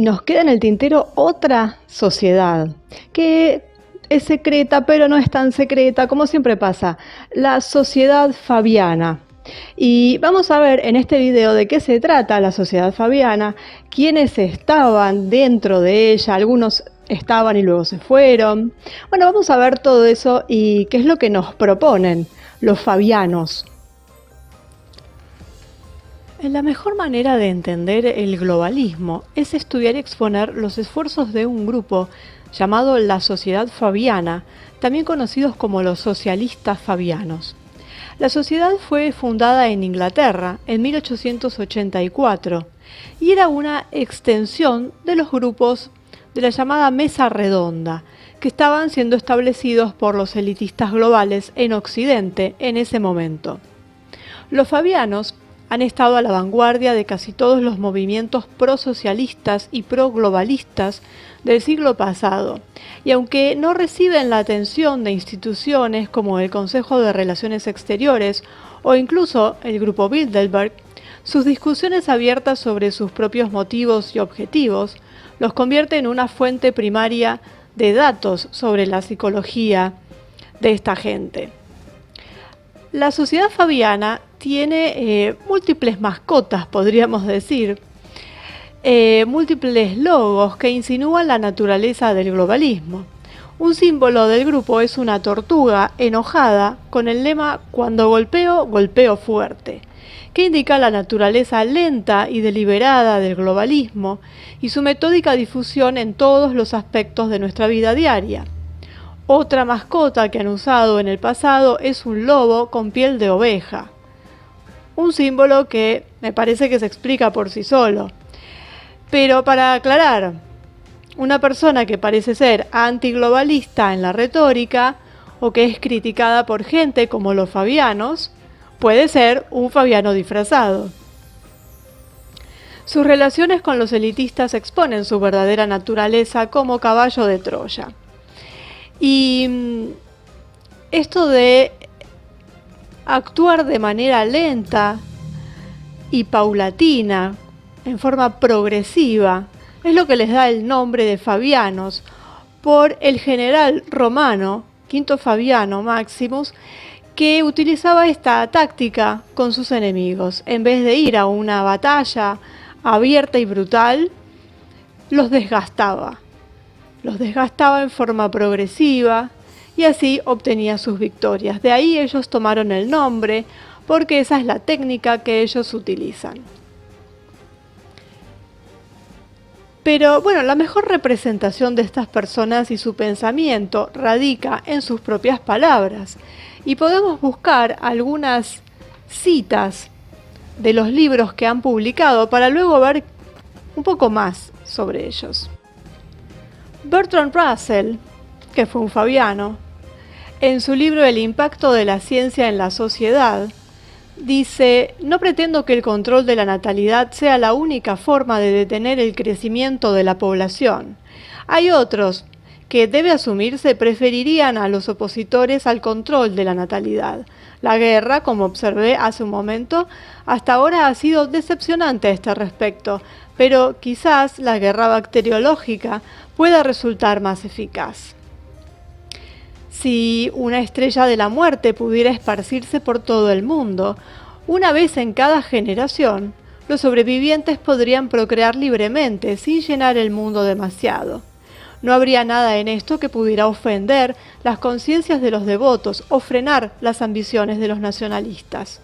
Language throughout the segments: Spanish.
Y nos queda en el tintero otra sociedad, que es secreta, pero no es tan secreta, como siempre pasa, la sociedad fabiana. Y vamos a ver en este video de qué se trata la sociedad fabiana, quiénes estaban dentro de ella, algunos estaban y luego se fueron. Bueno, vamos a ver todo eso y qué es lo que nos proponen los fabianos. La mejor manera de entender el globalismo es estudiar y exponer los esfuerzos de un grupo llamado la Sociedad Fabiana, también conocidos como los socialistas fabianos. La sociedad fue fundada en Inglaterra en 1884 y era una extensión de los grupos de la llamada Mesa Redonda, que estaban siendo establecidos por los elitistas globales en Occidente en ese momento. Los fabianos han estado a la vanguardia de casi todos los movimientos prosocialistas y proglobalistas del siglo pasado, y aunque no reciben la atención de instituciones como el Consejo de Relaciones Exteriores o incluso el Grupo Bilderberg, sus discusiones abiertas sobre sus propios motivos y objetivos los convierten en una fuente primaria de datos sobre la psicología de esta gente. La sociedad fabiana tiene múltiples mascotas, podríamos decir, múltiples logos que insinúan la naturaleza del globalismo. Un símbolo del grupo es una tortuga enojada con el lema "Cuando golpeo, golpeo fuerte", que indica la naturaleza lenta y deliberada del globalismo y su metódica difusión en todos los aspectos de nuestra vida diaria. Otra mascota que han usado en el pasado es un lobo con piel de oveja, un símbolo que me parece que se explica por sí solo. Pero para aclarar, una persona que parece ser antiglobalista en la retórica o que es criticada por gente como los fabianos, puede ser un fabiano disfrazado. Sus relaciones con los elitistas exponen su verdadera naturaleza como caballo de Troya. Y esto de actuar de manera lenta y paulatina, en forma progresiva, es lo que les da el nombre de fabianos por el general romano Quinto Fabiano Maximus, que utilizaba esta táctica con sus enemigos. En vez de ir a una batalla abierta y brutal, los desgastaba en forma progresiva y así obtenía sus victorias. De ahí ellos tomaron el nombre, porque esa es la técnica que ellos utilizan. Pero bueno, la mejor representación de estas personas y su pensamiento radica en sus propias palabras, y podemos buscar algunas citas de los libros que han publicado para luego ver un poco más sobre ellos. Bertrand Russell, que fue un fabiano, en su libro El impacto de la ciencia en la sociedad, dice: "No pretendo que el control de la natalidad sea la única forma de detener el crecimiento de la población. Hay otros que, debe asumirse, preferirían a los opositores al control de la natalidad. La guerra, como observé hace un momento, hasta ahora ha sido decepcionante a este respecto, pero quizás la guerra bacteriológica pueda resultar más eficaz. Si una estrella de la muerte pudiera esparcirse por todo el mundo, una vez en cada generación, los sobrevivientes podrían procrear libremente sin llenar el mundo demasiado. No habría nada en esto que pudiera ofender las conciencias de los devotos o frenar las ambiciones de los nacionalistas.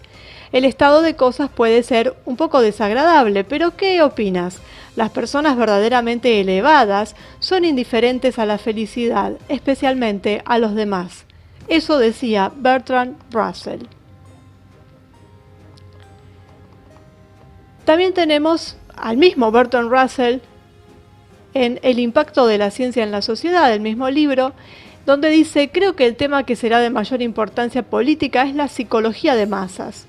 El estado de cosas puede ser un poco desagradable, pero ¿qué opinas? Las personas verdaderamente elevadas son indiferentes a la felicidad, especialmente a los demás". Eso decía Bertrand Russell. También tenemos al mismo Bertrand Russell en El impacto de la ciencia en la sociedad, el mismo libro, donde dice: "Creo que el tema que será de mayor importancia política es la psicología de masas.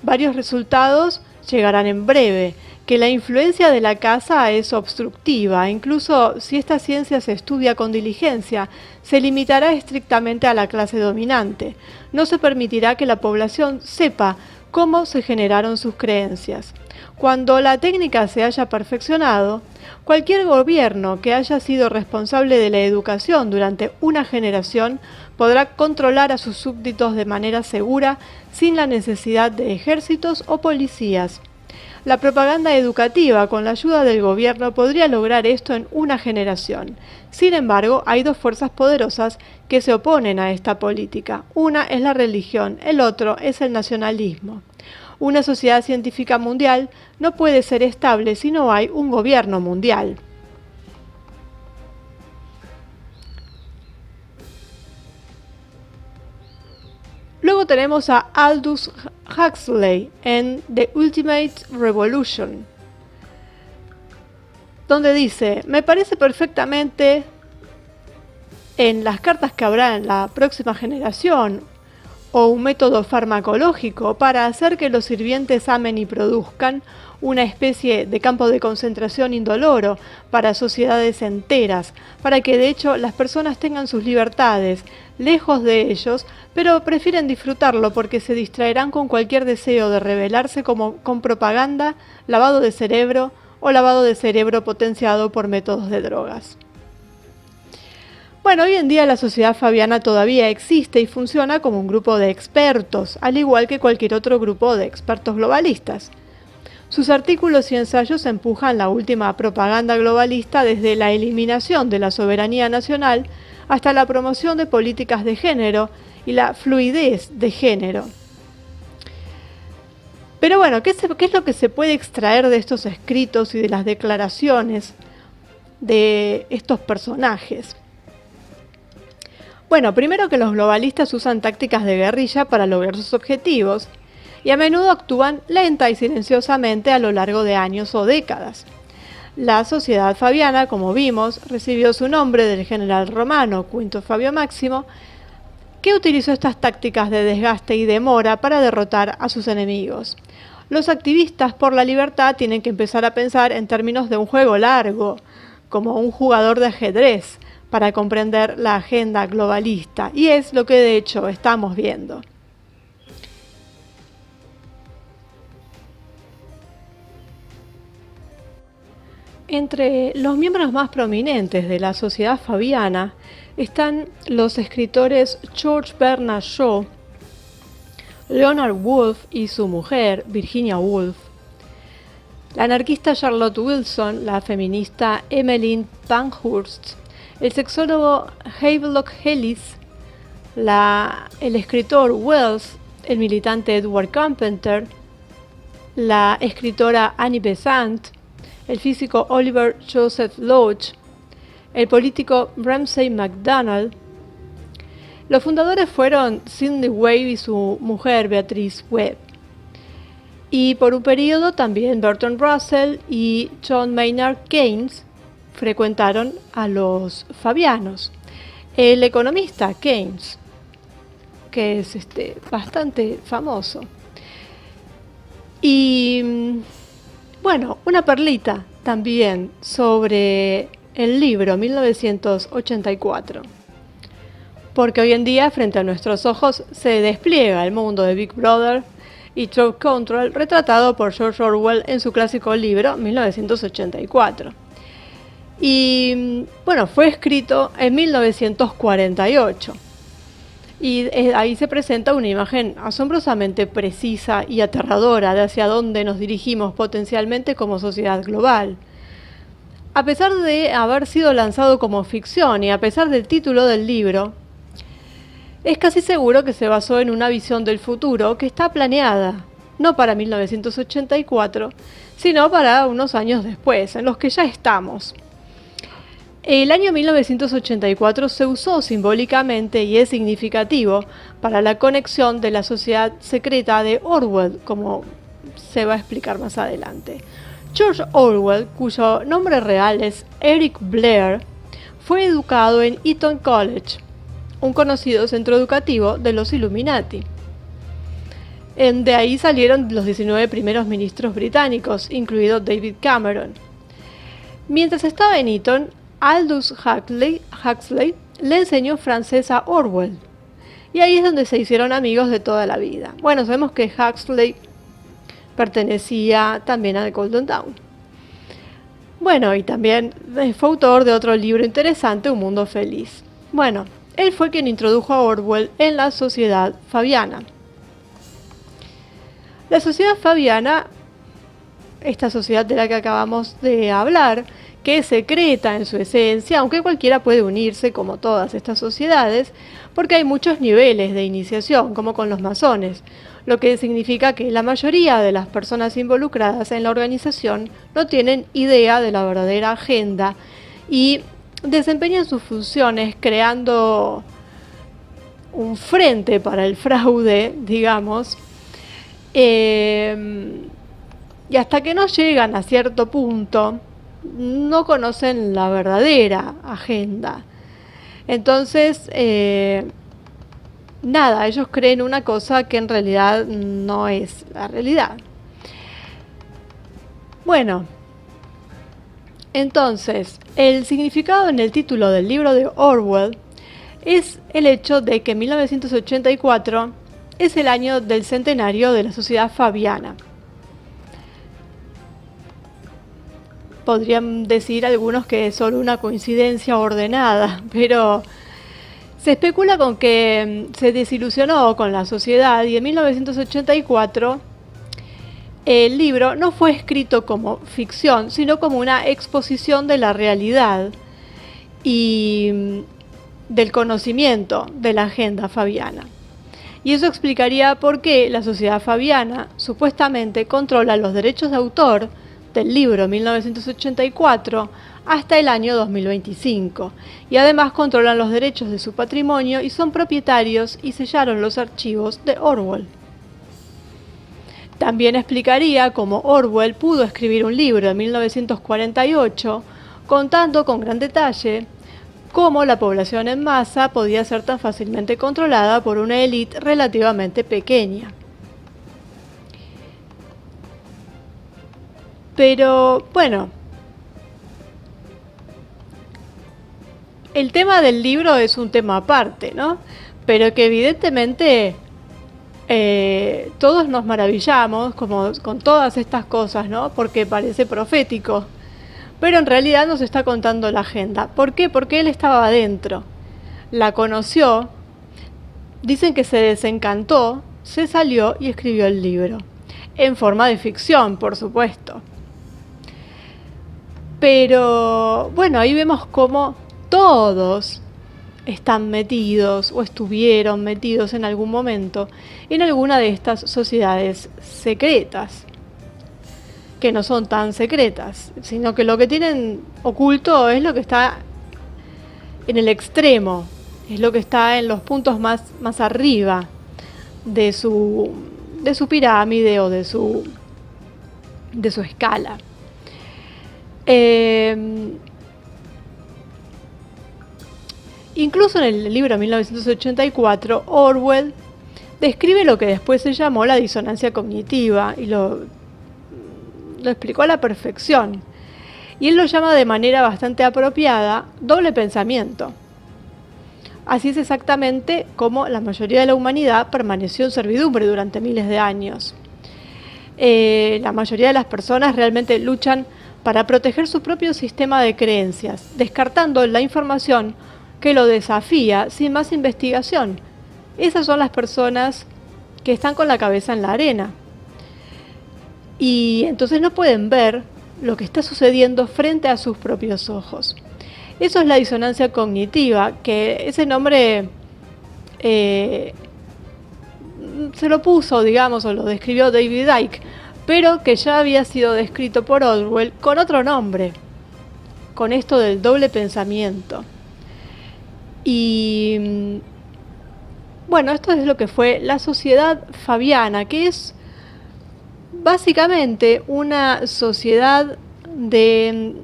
Varios resultados llegarán en breve, que la influencia de la casa es obstructiva. Incluso si esta ciencia se estudia con diligencia, se limitará estrictamente a la clase dominante. No se permitirá que la población sepa cómo se generaron sus creencias. Cuando la técnica se haya perfeccionado, cualquier gobierno que haya sido responsable de la educación durante una generación podrá controlar a sus súbditos de manera segura sin la necesidad de ejércitos o policías. La propaganda educativa con la ayuda del gobierno podría lograr esto en una generación. Sin embargo, hay dos fuerzas poderosas que se oponen a esta política. Una es la religión, el otro es el nacionalismo. Una sociedad científica mundial no puede ser estable si no hay un gobierno mundial. Luego tenemos a Aldous Huxley en The Ultimate Revolution, donde dice: me parece perfectamente en las cartas que habrá en la próxima generación o un método farmacológico para hacer que los sirvientes amen y produzcan una especie de campo de concentración indoloro para sociedades enteras, para que de hecho las personas tengan sus libertades lejos de ellos, pero prefieren disfrutarlo porque se distraerán con cualquier deseo de rebelarse con propaganda, lavado de cerebro o lavado de cerebro potenciado por métodos de drogas. Bueno, hoy en día la Sociedad Fabiana todavía existe y funciona como un grupo de expertos, al igual que cualquier otro grupo de expertos globalistas. Sus artículos y ensayos empujan la última propaganda globalista desde la eliminación de la soberanía nacional hasta la promoción de políticas de género y la fluidez de género. Pero bueno, ¿qué es lo que se puede extraer de estos escritos y de las declaraciones de estos personajes? Bueno, primero que los globalistas usan tácticas de guerrilla para lograr sus objetivos y a menudo actúan lenta y silenciosamente a lo largo de años o décadas. La Sociedad Fabiana, como vimos, recibió su nombre del general romano Quinto Fabio Máximo, que utilizó estas tácticas de desgaste y demora para derrotar a sus enemigos. Los activistas por la libertad tienen que empezar a pensar en términos de un juego largo, como un jugador de ajedrez, para comprender la agenda globalista, y es lo que de hecho estamos viendo. Entre los miembros más prominentes de la Sociedad Fabiana están los escritores George Bernard Shaw, Leonard Woolf y su mujer, Virginia Woolf, la anarquista Charlotte Wilson, la feminista Emmeline Pankhurst, el sexólogo Havelock Ellis, el escritor Wells, el militante Edward Carpenter, la escritora Annie Besant, el físico Oliver Joseph Lodge, el político Ramsay MacDonald. Los fundadores fueron Sidney Wave y su mujer Beatrice Webb. Y por un periodo también Bertrand Russell y John Maynard Keynes frecuentaron a los fabianos. El economista Keynes, que es bastante famoso. Y bueno, una perlita también sobre el libro 1984. Porque hoy en día, frente a nuestros ojos, se despliega el mundo de Big Brother y Throat Control, retratado por George Orwell en su clásico libro 1984. Y bueno, fue escrito en 1948. Y ahí se presenta una imagen asombrosamente precisa y aterradora de hacia dónde nos dirigimos potencialmente como sociedad global. A pesar de haber sido lanzado como ficción y a pesar del título del libro, es casi seguro que se basó en una visión del futuro que está planeada, no para 1984, sino para unos años después, en los que ya estamos. El año 1984 se usó simbólicamente y es significativo para la conexión de la sociedad secreta de Orwell, como se va a explicar más adelante. George Orwell, cuyo nombre real es Eric Blair, fue educado en Eton College, un conocido centro educativo de los Illuminati. De ahí salieron los 19 primeros ministros británicos, incluido David Cameron. Mientras estaba en Eton, Aldous Huxley le enseñó francés a Orwell, y ahí es donde se hicieron amigos de toda la vida. Bueno, sabemos que Huxley pertenecía también a Golden Dawn. Bueno, y también fue autor de otro libro interesante, Un Mundo Feliz. Bueno, él fue quien introdujo a Orwell en la sociedad fabiana. La sociedad fabiana, esta sociedad de la que acabamos de hablar, que es secreta en su esencia, aunque cualquiera puede unirse como todas estas sociedades, porque hay muchos niveles de iniciación, como con los masones, lo que significa que la mayoría de las personas involucradas en la organización no tienen idea de la verdadera agenda y desempeñan sus funciones creando un frente para el fraude, digamos, y hasta que no llegan a cierto punto, no conocen la verdadera agenda. Entonces, ellos creen una cosa que en realidad no es la realidad. Bueno, entonces, el significado en el título del libro de Orwell es el hecho de que 1984 es el año del centenario de la sociedad fabiana. Podrían decir algunos que es solo una coincidencia ordenada, pero se especula con que se desilusionó con la sociedad y en 1984 el libro no fue escrito como ficción, sino como una exposición de la realidad y del conocimiento de la agenda fabiana. Y eso explicaría por qué la sociedad fabiana supuestamente controla los derechos de autor del libro 1984 hasta el año 2025, y además controlan los derechos de su patrimonio y son propietarios y sellaron los archivos de Orwell. También explicaría cómo Orwell pudo escribir un libro en 1948 contando con gran detalle cómo la población en masa podía ser tan fácilmente controlada por una élite relativamente pequeña. Pero, bueno, el tema del libro es un tema aparte, ¿no? Pero que evidentemente todos nos maravillamos con todas estas cosas, ¿no? Porque parece profético. Pero en realidad nos está contando la agenda. ¿Por qué? Porque él estaba adentro. La conoció, dicen que se desencantó, se salió y escribió el libro. En forma de ficción, por supuesto. Pero, bueno, ahí vemos cómo todos están metidos o estuvieron metidos en algún momento en alguna de estas sociedades secretas, que no son tan secretas, sino que lo que tienen oculto es lo que está en el extremo, es lo que está en los puntos más arriba de su pirámide o de su escala. Incluso en el libro 1984, Orwell describe lo que después se llamó la disonancia cognitiva y lo explicó a la perfección. Y él lo llama de manera bastante apropiada doble pensamiento. Así es exactamente como la mayoría de la humanidad permaneció en servidumbre durante miles de años. La mayoría de las personas realmente luchan para proteger su propio sistema de creencias, descartando la información que lo desafía sin más investigación. Esas son las personas que están con la cabeza en la arena. Y entonces no pueden ver lo que está sucediendo frente a sus propios ojos. Eso es la disonancia cognitiva, que ese nombre se lo puso, digamos, o lo describió David Icke, pero que ya había sido descrito por Orwell con otro nombre, con esto del doble pensamiento. Y bueno, esto es lo que fue la sociedad fabiana, que es básicamente una sociedad de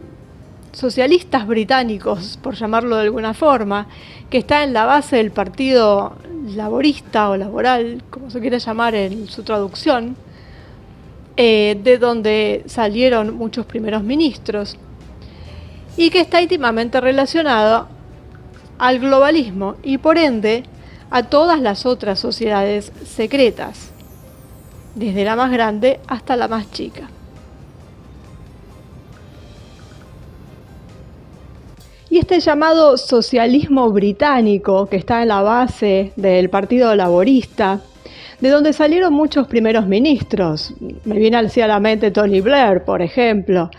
socialistas británicos, por llamarlo de alguna forma, que está en la base del Partido Laborista o Laboral, como se quiera llamar en su traducción, de donde salieron muchos primeros ministros, y que está íntimamente relacionado al globalismo y por ende a todas las otras sociedades secretas. desde la más grande hasta la más chica. Y este llamado socialismo británico, que está en la base del Partido Laborista, de donde salieron muchos primeros ministros. Me viene así a la mente Tony Blair, por ejemplo.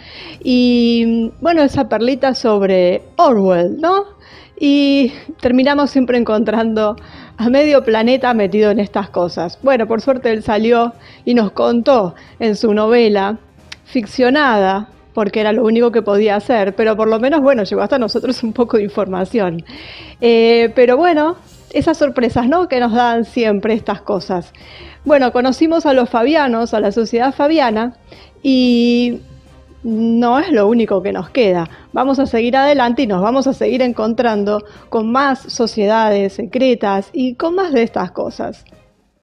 Y bueno, esa perlita sobre Orwell, ¿no? Y terminamos siempre encontrando a medio planeta metido en estas cosas. Bueno, por suerte él salió y nos contó en su novela, ficcionada, porque era lo único que podía hacer, pero por lo menos, bueno, llegó hasta nosotros un poco de información. Pero bueno, esas sorpresas, ¿no?, que nos dan siempre estas cosas. Bueno, conocimos a los fabianos, a la sociedad fabiana, y no es lo único que nos queda. Vamos a seguir adelante y nos vamos a seguir encontrando con más sociedades secretas y con más de estas cosas.